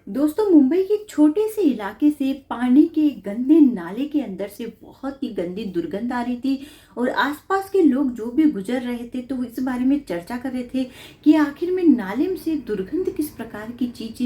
दोस्तों, मुंबई के एक छोटे से इलाके से पानी के गंदे नाले के अंदर से बहुत ही गंदी दुर्गंध आ रही थी। और आसपास के लोग जो भी गुजर रहे थे तो इस बारे में चर्चा कर रहे थे कि आखिर में नाले में से दुर्गंध किस प्रकार की चीज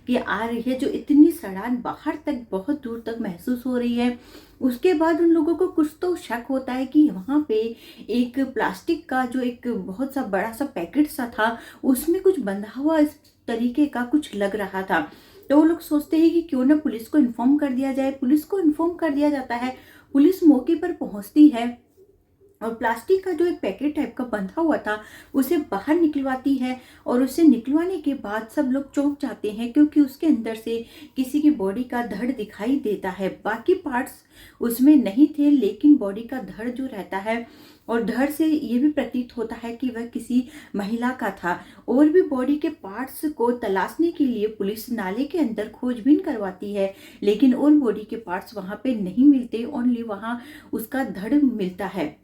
की आ रही है, जो इतनी सड़ान बाहर तक बहुत दूर तक महसूस हो रही है। उसके बाद उन लोगों को कुछ तो शक होता है कि वहाँ पे एक प्लास्टिक का जो एक बहुत सा बड़ा सा पैकेट सा था, उसमें कुछ बंधा हुआ इस तरीके का कुछ लग रहा था। तो वो लोग सोचते हैं कि क्यों ना पुलिस को इन्फॉर्म कर दिया जाए। पुलिस को इन्फॉर्म कर दिया जाता है। पुलिस मौके पर पहुंचती है और प्लास्टिक का जो एक पैकेट टाइप का बंधा हुआ था उसे बाहर निकलवाती है। और उसे निकलवाने के बाद सब लोग चौंक जाते हैं, क्योंकि उसके अंदर से किसी की बॉडी का धड़ दिखाई देता है। बाकी पार्ट्स उसमें नहीं थे, लेकिन बॉडी का धड़ जो रहता है और धड़ से ये भी प्रतीत होता है कि वह किसी महिला का था। और भी बॉडी के पार्ट्स को तलाशने के लिए पुलिस नाले के अंदर खोजबीन करवाती है, लेकिन और बॉडी के पार्ट्स वहां पे नहीं मिलते, ओनली वहां उसका धड़ मिलता है।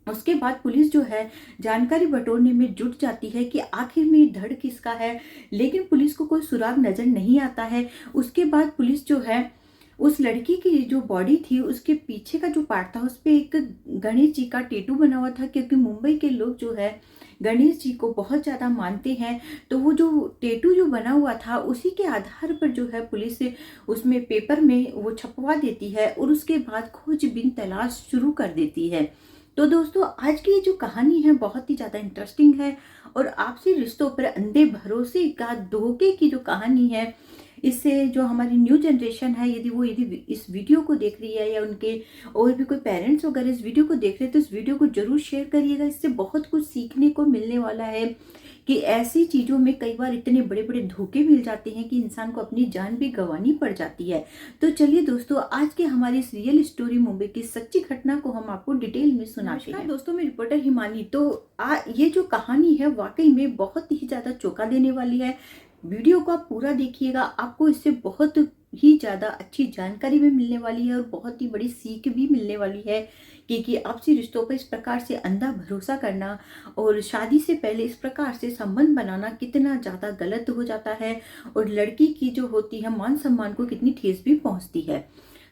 उसके बाद पुलिस जो है जानकारी बटोरने में जुट जाती है कि आखिर में धड़ किसका है, लेकिन पुलिस को कोई सुराग नजर नहीं आता है। उसके बाद पुलिस जो है उस लड़की की जो बॉडी थी उसके पीछे का जो पार्ट था उस पे एक गणेश जी का टेटू बना हुआ था, क्योंकि मुंबई के लोग जो है गणेश जी को बहुत ज़्यादा मानते हैं। तो वो जो टेटू जो बना हुआ था उसी के आधार पर जो है पुलिस उसमें पेपर में वो छपवा देती है और उसके बाद खोजबीन तलाश शुरू कर देती है। तो दोस्तों, आज की ये जो कहानी है बहुत ही ज़्यादा इंटरेस्टिंग है और आपसी रिश्तों पर अंधे भरोसे का धोखे की जो कहानी है, इससे जो हमारी न्यू जनरेशन है, यदि इस वीडियो को देख रही है या उनके और भी कोई पेरेंट्स वगैरह इस वीडियो को देख रहे हैं तो इस वीडियो को जरूर शेयर करिएगा। इससे बहुत कुछ सीखने को मिलने वाला है कि ऐसी चीज़ों में कई बार इतने बड़े बड़े धोखे मिल जाते हैं कि इंसान को अपनी जान भी गंवानी पड़ जाती है। तो चलिए दोस्तों, आज के हमारी इस रियल स्टोरी मुंबई की सच्ची घटना को हम आपको डिटेल में सुनाते हैं। दोस्तों, मैं रिपोर्टर हिमानी। तो ये जो कहानी है वाकई में बहुत ही ज़्यादा चौंका देने वाली है। वीडियो को आप पूरा देखिएगा, आपको इससे बहुत ही ज़्यादा अच्छी जानकारी भी मिलने वाली है और बहुत ही बड़ी सीख भी मिलने वाली है कि आपसी रिश्तों पर इस प्रकार से अंधा भरोसा करना और शादी से पहले इस प्रकार से संबंध बनाना कितना ज़्यादा गलत हो जाता है और लड़की की जो होती है मान सम्मान को कितनी ठेस भी पहुंचती है।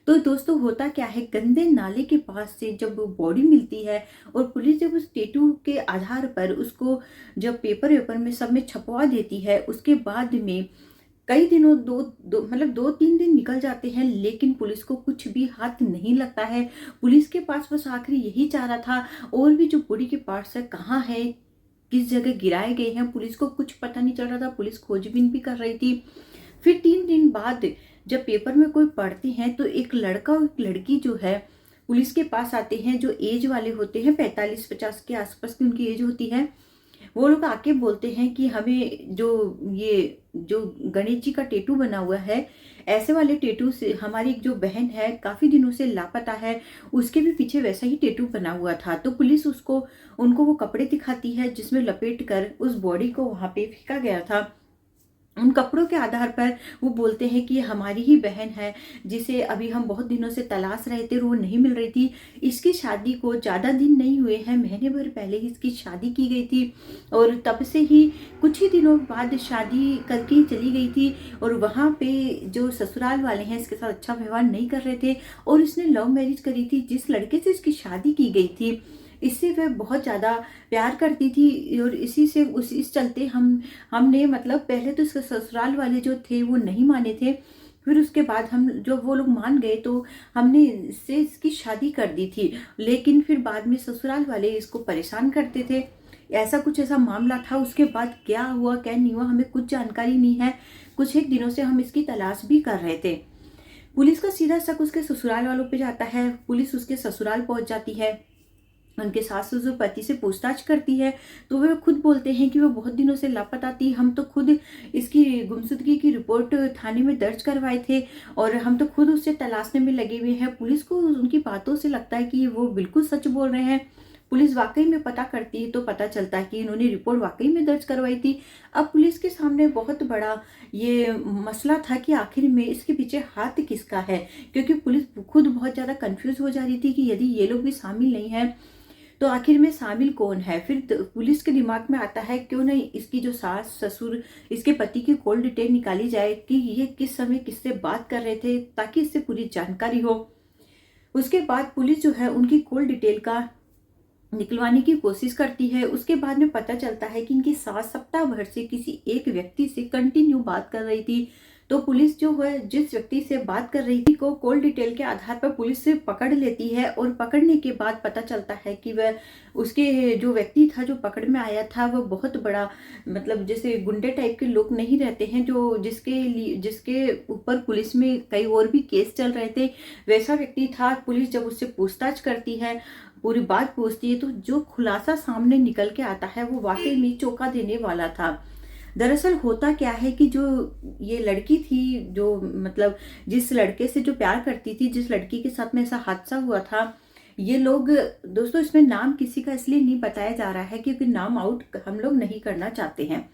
तो दोस्तों, होता क्या है, गंदे नाले के पास से जब वो बॉडी मिलती है और पुलिस जब उस टेटू के आधार पर उसको जब पेपर वेपर में सब में छपवा देती है, उसके बाद में कई दिनों मतलब 2-3 दिन निकल जाते हैं, लेकिन पुलिस को कुछ भी हाथ नहीं लगता है। पुलिस के पास बस आखिरी यही चाह रहा था, और भी जो बॉडी के पार्ट्स है कहाँ है, किस जगह गिराए गए हैं, पुलिस को कुछ पता नहीं चल रहा था। पुलिस खोजबीन भी कर रही थी। फिर 3 दिन बाद जब पेपर में कोई पढ़ते हैं तो एक लड़का और एक लड़की जो है पुलिस के पास आते हैं, जो एज वाले होते हैं 45-50 के आसपास की उनकी एज होती है। वो लोग आके बोलते हैं कि हमें जो गणेश जी का टेटू बना हुआ है, ऐसे वाले टेटू से हमारी एक जो बहन है काफी दिनों से लापता है, उसके भी पीछे वैसा ही टेटू बना हुआ था। तो पुलिस उनको वो कपड़े दिखाती है जिसमें लपेट कर उस बॉडी को वहां पे फेंका गया था। उन कपड़ों के आधार पर वो बोलते हैं कि ये हमारी ही बहन है, जिसे अभी हम बहुत दिनों से तलाश रहे थे और वो नहीं मिल रही थी। इसकी शादी को ज़्यादा दिन नहीं हुए हैं, महीने भर पहले ही इसकी शादी की गई थी और तब से ही कुछ ही दिनों बाद शादी करके ही चली गई थी। और वहाँ पे जो ससुराल वाले हैं इसके साथ अच्छा व्यवहार नहीं कर रहे थे और इसने लव मैरिज करी थी। जिस लड़के से इसकी शादी की गई थी इससे वह बहुत ज़्यादा प्यार करती थी और इस चलते हमने मतलब पहले तो इसके ससुराल वाले जो थे वो नहीं माने थे। फिर उसके बाद हम जो वो लोग मान गए तो हमने इससे इसकी शादी कर दी थी, लेकिन फिर बाद में ससुराल वाले इसको परेशान करते थे। ऐसा मामला था। उसके बाद क्या हुआ क्या नहीं हुआ हमें कुछ जानकारी नहीं है। कुछ एक दिनों से हम इसकी तलाश भी कर रहे थे। पुलिस का सीधा शक उसके ससुराल वालों पे जाता है। पुलिस उसके ससुराल पहुंच जाती है, उनके सास ससुर पति से पूछताछ करती है तो वे खुद बोलते हैं कि वो बहुत दिनों से लापता थी। हम तो खुद इसकी गुमशुदगी की रिपोर्ट थाने में दर्ज करवाए थे और हम तो खुद उससे तलाशने में लगे हुए हैं। पुलिस को उनकी बातों से लगता है कि वो बिल्कुल सच बोल रहे हैं। पुलिस वाकई में पता करती है तो पता चलता है कि इन्होंने रिपोर्ट वाकई में दर्ज करवाई थी। अब पुलिस के सामने बहुत बड़ा ये मसला था कि आखिर में इसके पीछे हाथ किसका है, क्योंकि पुलिस खुद बहुत ज़्यादा कंफ्यूज हो जा रही थी कि यदि ये लोग भी शामिल नहीं है तो आखिर में शामिल कौन है? फिर पुलिस के दिमाग में आता है क्यों नहीं इसकी जो सास ससुर, इसके पति की कॉल डिटेल निकाली जाए कि ये किस समय किससे बात कर रहे थे, ताकि इससे पूरी जानकारी हो। उसके बाद पुलिस जो है उनकी कॉल डिटेल का निकलवाने की कोशिश करती है। उसके बाद में पता चलता है कि इनकी सास सप्ताह भर से किसी एक व्यक्ति से कंटिन्यू बात कर रही थी। तो पुलिस जो है जिस व्यक्ति से बात कर रही थी को कॉल डिटेल के आधार पर पुलिस से पकड़ लेती है, और पकड़ने के बाद पता चलता है कि वह उसके जो व्यक्ति था जो पकड़ में आया था वह बहुत बड़ा, मतलब जैसे गुंडे टाइप के लोग नहीं रहते हैं जो जिसके ऊपर पुलिस में कई और भी केस चल रहे थे, वैसा व्यक्ति था। पुलिस जब उससे पूछताछ करती है, पूरी बात पूछती है, तो जो खुलासा सामने निकल के आता है वो वाकई में चौंका देने वाला था। दरअसल होता क्या है कि जो ये लड़की थी, जो मतलब जिस लड़के से जो प्यार करती थी, जिस लड़की के साथ में ऐसा हादसा हुआ था, ये लोग, दोस्तों इसमें नाम किसी का इसलिए नहीं बताया जा रहा है क्योंकि नाम आउट हम लोग नहीं करना चाहते हैं।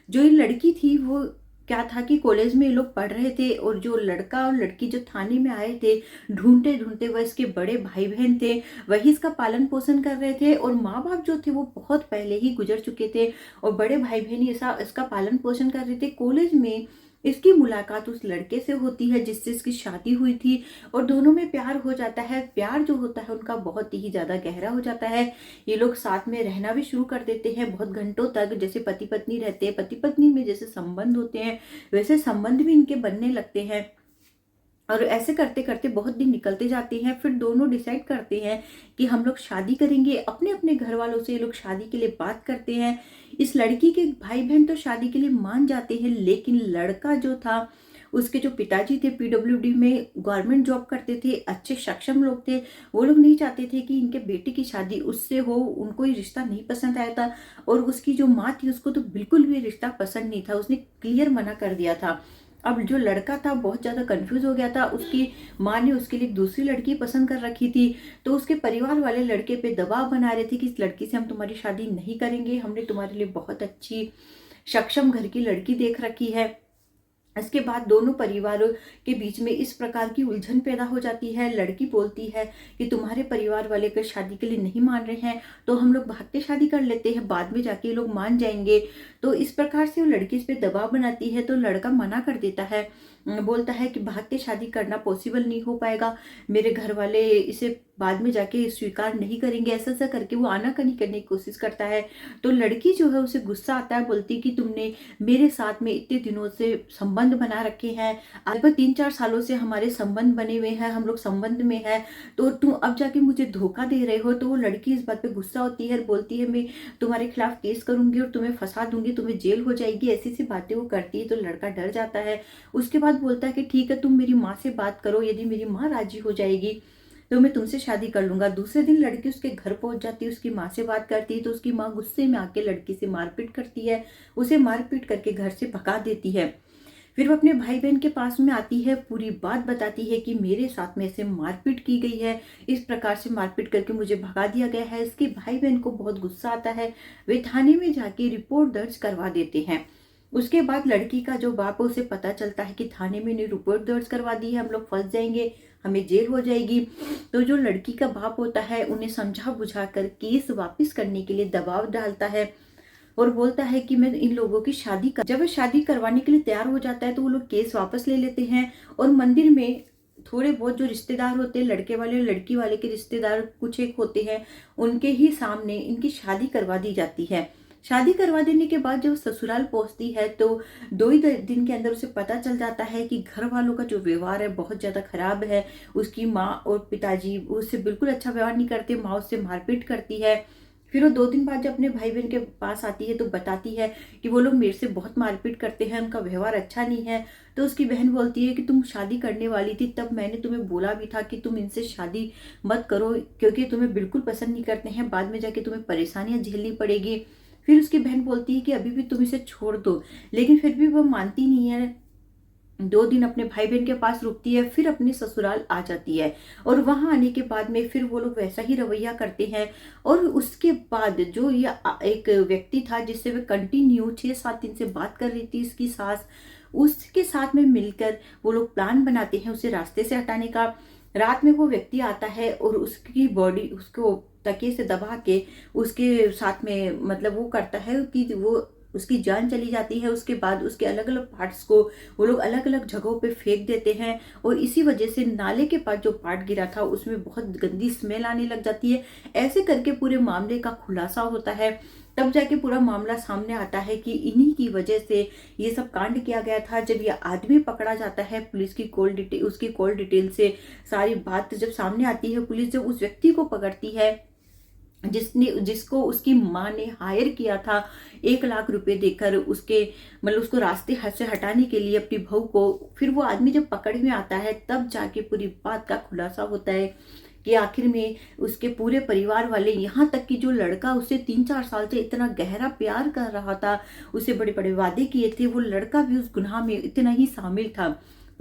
जो ये लड़की थी वो क्या था कि कॉलेज में ये लोग पढ़ रहे थे, और जो लड़का और लड़की जो थाने में आए थे ढूंढते ढूंढते, वह इसके बड़े भाई बहन थे, वही इसका पालन पोषण कर रहे थे, और माँ बाप जो थे वो बहुत पहले ही गुजर चुके थे, और बड़े भाई बहन ऐसा इसका पालन पोषण कर रहे थे। कॉलेज में इसकी मुलाकात उस लड़के से होती है जिससे इसकी शादी हुई थी, और दोनों में प्यार हो जाता है। प्यार जो होता है उनका बहुत ही ज्यादा गहरा हो जाता है। ये लोग साथ में रहना भी शुरू कर देते हैं बहुत घंटों तक, जैसे पति पत्नी रहते हैं, पति पत्नी में जैसे संबंध होते हैं वैसे संबंध भी इनके बनने लगते हैं। और ऐसे करते करते बहुत दिन निकलते जाते हैं। फिर दोनों डिसाइड करते हैं कि हम लोग शादी करेंगे। अपने अपने घर वालों से ये लोग शादी के लिए बात करते हैं। इस लड़की के भाई बहन तो शादी के लिए मान जाते हैं, लेकिन लड़का जो था, उसके जो पिताजी थे पीडब्ल्यूडी में गवर्नमेंट जॉब करते थे, अच्छे सक्षम लोग थे, वो लोग नहीं चाहते थे कि इनके बेटे की शादी उससे हो। उनको ये रिश्ता नहीं पसंद आया था, और उसकी जो माँ थी उसको तो बिल्कुल भी रिश्ता पसंद नहीं था, उसने क्लियर मना कर दिया था। अब जो लड़का था बहुत ज़्यादा कंफ्यूज हो गया था। उसकी माँ ने उसके लिए दूसरी लड़की पसंद कर रखी थी, तो उसके परिवार वाले लड़के पे दबाव बना रहे थे कि इस लड़की से हम तुम्हारी शादी नहीं करेंगे, हमने तुम्हारे लिए बहुत अच्छी सक्षम घर की लड़की देख रखी है। इसके बाद दोनों परिवारों के बीच में इस प्रकार की उलझन पैदा हो जाती है। लड़की बोलती है कि तुम्हारे परिवार वाले अगर शादी के लिए नहीं मान रहे हैं तो हम लोग भाग के शादी कर लेते हैं, बाद में जाके ये लोग मान जाएंगे। तो इस प्रकार से वो लड़की इस पर दबाव बनाती है, तो लड़का मना कर देता है, बोलता है कि भाग के शादी करना पॉसिबल नहीं हो पाएगा, मेरे घर वाले इसे बाद में जाके स्वीकार नहीं करेंगे। ऐसा ऐसा करके वो आनाकानी करने की कोशिश करता है। तो लड़की जो है उसे गुस्सा आता है, बोलती कि तुमने मेरे साथ में इतने दिनों से संबंध बना रखे हैं, लगभग 3-4 सालों से हमारे संबंध बने हुए हैं, हम लोग संबंध में है, तो तुम अब जाके मुझे धोखा दे रहे हो। तो वो लड़की इस बात पे गुस्सा होती है और बोलती है मैं तुम्हारे खिलाफ केस करूंगी और तुम्हें फंसा दूंगी, तुम्हें जेल हो जाएगी। ऐसी सी बातें वो करती है। तो लड़का डर जाता है। उसके बाद बोलता है कि ठीक है, तुम मेरी माँ से बात करो, यदि मेरी माँ राजी हो जाएगी तो मैं तुमसे शादी कर लूंगा। दूसरे दिन लड़की उसके घर पहुंच जाती है, उसकी माँ से बात करती है, तो उसकी माँ गुस्से में आके लड़की से मारपीट करती है, उसे मारपीट करके घर से भगा देती है। फिर वो अपने भाई बहन के पास में आती है, पूरी बात बताती है कि मेरे साथ में ऐसे मारपीट की गई है, इस प्रकार से मारपीट करके मुझे भगा दिया गया है। इसके भाई बहन को बहुत गुस्सा आता है, वे थाने में जाके रिपोर्ट दर्ज करवा देते हैं। उसके बाद लड़की का जो बाप है उसे पता चलता है कि थाने में ने रिपोर्ट दर्ज करवा दी है, हम लोग फंस जाएंगे, हमें जेल हो जाएगी। तो जो लड़की का बाप होता है उन्हें समझा बुझा कर केस वापस करने के लिए दबाव डालता है, और बोलता है कि मैं इन लोगों की शादी कर। जब वो शादी करवाने के लिए तैयार हो जाता है तो वो लोग केस वापस ले लेते हैं, और मंदिर में थोड़े बहुत जो रिश्तेदार होते हैं, लड़के वाले और लड़की वाले के रिश्तेदार कुछ एक होते हैं, उनके ही सामने इनकी शादी करवा दी जाती है। शादी करवा देने के बाद जब ससुराल पहुंचती है तो 2 ही दिन के अंदर उसे पता चल जाता है कि घर वालों का जो व्यवहार है बहुत ज़्यादा खराब है। उसकी माँ और पिताजी उससे बिल्कुल अच्छा व्यवहार नहीं करते, माँ उससे मारपीट करती है। फिर वो 2 दिन बाद जब अपने भाई बहन के पास आती है तो बताती है कि वो लोग मेरे से बहुत मारपीट करते हैं, उनका व्यवहार अच्छा नहीं है। तो उसकी बहन बोलती है कि तुम शादी करने वाली थी तब मैंने तुम्हें बोला भी था कि तुम इनसे शादी मत करो, क्योंकि तुम्हें बिल्कुल पसंद नहीं करते हैं, बाद में जाके तुम्हें परेशानियां झेलनी पड़ेगी। फिर उसकी बहन बोलती है कि अभी भी तुम इसे छोड़ दो, लेकिन फिर भी वो मानती नहीं है। 2 दिन अपने भाई बहन के पास रुकती है, फिर अपने ससुराल आ जाती है, और वहां आने के बाद में फिर वो लोग वैसा ही रवैया करते हैं। और उसके बाद जो ये एक व्यक्ति था जिससे वे कंटिन्यू 6-7 दिन से बात कर रही थी, इसकी सास, उसके साथ में मिलकर वो लोग प्लान बनाते हैं उसे रास्ते से हटाने का। रात में वो व्यक्ति आता है और उसकी बॉडी उसको तकिए से दबा के उसके साथ में मतलब वो करता है कि वो उसकी जान चली जाती है। उसके बाद उसके अलग अलग पार्ट्स को वो लोग अलग अलग जगहों पे फेंक देते हैं और इसी वजह से नाले के पास जो पार्ट गिरा था उसमें बहुत गंदी स्मेल आने लग जाती है। ऐसे करके पूरे मामले का खुलासा होता है। तब जाके पूरा मामला सामने आता है कि इन्हीं की वजह से ये सब कांड किया गया था। जब ये आदमी पकड़ा जाता है, पुलिस की कॉल डिटेल से सारी बात जब सामने आती है, पुलिस जब उस व्यक्ति को पकड़ती है जिसको उसकी माँ ने हायर किया था 1 लाख रुपए देकर उसके मतलब उसको रास्ते से हटाने के लिए अपनी बहू को, फिर वो आदमी जब पकड़ में आता है तब जाके पूरी बात का खुलासा होता है कि आखिर में उसके पूरे परिवार वाले, यहाँ तक कि जो लड़का उससे 3-4 साल से इतना गहरा प्यार कर रहा था, उसे बड़े बड़े वादे किए थे, वो लड़का भी उस गुनाह में इतना ही शामिल था।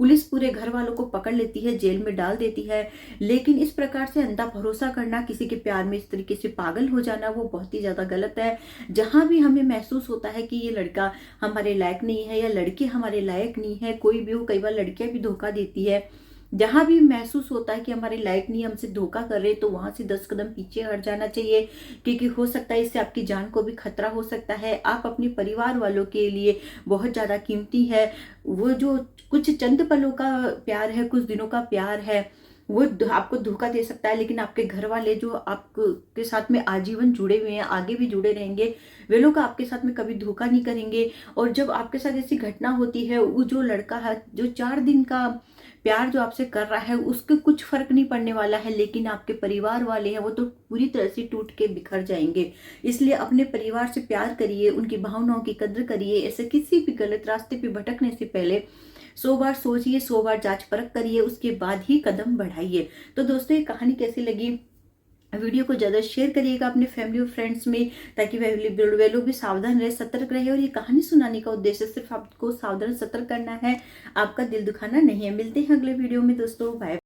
पुलिस पूरे घर वालों को पकड़ लेती है, जेल में डाल देती है। लेकिन इस प्रकार से अंधा भरोसा करना, किसी के प्यार में इस तरीके से पागल हो जाना, वो बहुत ही ज्यादा गलत है। जहां भी हमें महसूस होता है कि ये लड़का हमारे लायक नहीं है या लड़की हमारे लायक नहीं है, कोई भी हो, कई बार लड़कियां भी धोखा देती है, जहां भी महसूस होता है कि हमारे लायक नहीं, हमसे धोखा कर रहे, तो वहां से 10 कदम पीछे हट जाना चाहिए। क्योंकि हो सकता है इससे आपकी जान को भी खतरा हो सकता है। आप अपने परिवार वालों के लिए बहुत ज्यादा कीमती है। वो जो कुछ चंद पलों का प्यार है, कुछ दिनों का प्यार है, वो आपको धोखा दे सकता है। लेकिन आपके घर वाले जो आपके साथ में आजीवन जुड़े हुए हैं, आगे भी जुड़े रहेंगे, वे लोग आपके साथ में कभी धोखा नहीं करेंगे। और जब आपके साथ ऐसी घटना होती है, वो जो लड़का है जो 4 दिन का प्यार जो आपसे कर रहा है, उसके कुछ फर्क नहीं पड़ने वाला है। लेकिन आपके परिवार वाले हैं वो तो पूरी तरह से टूट के बिखर जाएंगे। इसलिए अपने परिवार से प्यार करिए, उनकी भावनाओं की कद्र करिए। ऐसे किसी भी गलत रास्ते पे भटकने से पहले 100 बार सोचिए, 100 बार जांच परख करिए, उसके बाद ही कदम बढ़ाइए। तो दोस्तों, ये कहानी कैसी लगी? वीडियो को ज़्यादा शेयर करिएगा अपने फैमिली और फ्रेंड्स में, ताकि वे लोग भी सावधान रहे, सतर्क रहे। और ये कहानी सुनाने का उद्देश्य सिर्फ आपको सावधान सतर्क करना है, आपका दिल दुखाना नहीं है। मिलते हैं अगले वीडियो में दोस्तों, बाय।